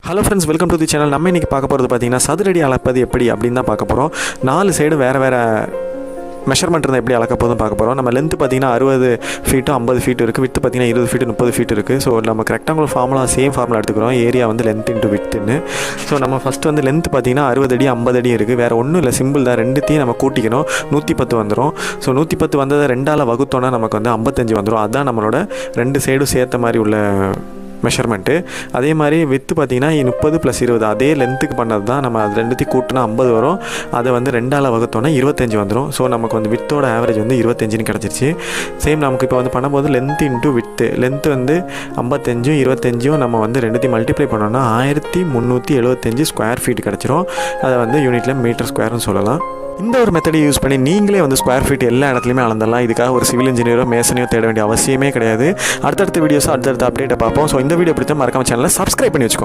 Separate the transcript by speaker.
Speaker 1: Hello friends, welcome to the channel. நம்ம இன்றைக்கி பார்க்க போகிறது பார்த்தீங்கன்னா சதுரடி அளப்பது எப்படி அப்படின்னு தான் பார்க்க போகிறோம். 4 சைடு வேறு வேறு மெஷர்மெண்ட் இருந்தால் எப்படி அளக்க போதும் பார்க்க போகிறோம். நம்ம லென்த்து பார்த்தீங்கன்னா 60 ஃபீட்டு 50 ஃபீட் இருக்குது. வித்து பார்த்தீங்கன்னா 20 ஃபீட்டு 30 ஃபீட் இருக்குது. ஸோ நம்ம ரெக்டாங்குலர் ஃபார்முலா சேம் ஃபார்முலா எடுத்துக்கிறோம். ஏரியா வந்து லென்த் இன்ட்டு வித்துன்னு. ஸோ நம்ம ஃபஸ்ட்டு வந்து லென்த் பார்த்தீங்கன்னா 60 அடி 50 அடி இருக்குது. வேறு ஒன்றும் இல்லை, சிம்பிள் தான். ரெண்டுத்தையும் நம்ம கூட்டிக்கணும். 110 வந்துடும். ஸோ 110 வந்ததை 2ஆல் வகுத்தோன்னா நமக்கு வந்து 55 வந்துடும். அதுதான் நம்மளோட 2 சைடும் சேர்த்த மாதிரி உள்ள மெஷர்மெண்ட்டு. அதே மாதிரி வித்து பார்த்திங்கன்னா 30 + 20 அதே லென்த்துக்கு பண்ணது தான். நம்ம அது ரெண்டுத்தையும் கூட்டினா 50 வரும். அதை வந்து 2ஆல் வகுத்தோன்னா 25 வந்துடும். ஸோ நமக்கு வந்து வித்தோட ஆவரேஜ் வந்து 25ன்னு கிடச்சிருச்சு. சேம் நமக்கு இப்போ வந்து பண்ணும்போது லென்த் இன்ட்டு வித்து, லென்த்து வந்து 55 25 நம்ம வந்து ரெண்டுத்தையும் மல்டிப்ளை பண்ணோன்னா 1375 ஸ்கொயர் ஃபீட் கிடச்சிரும். அதை வந்து யூனிட்டில் மீட்டர் ஸ்கொயர்னு சொல்லலாம். இந்த ஒரு மெத்தடை யூஸ் பண்ணி நீங்களே வந்து ஸ்கொயர் ஃபீட் எல்லா இடத்துலையுமே அளந்துடலாம். இதுக்காக ஒரு சிவில் இன்ஜினியரோ மேசனையோ தேட வேண்டிய அவசியமே கிடையாது. அடுத்தடுத்த வீடியோஸோ அடுத்தடுத்த அப்டேட்டை பார்ப்போம். ஸோ இந்த வீடியோ பிடிச்சா மறக்காம சேனலை சப்ஸ்கிரைப் பண்ணி வச்சுக்கோங்க.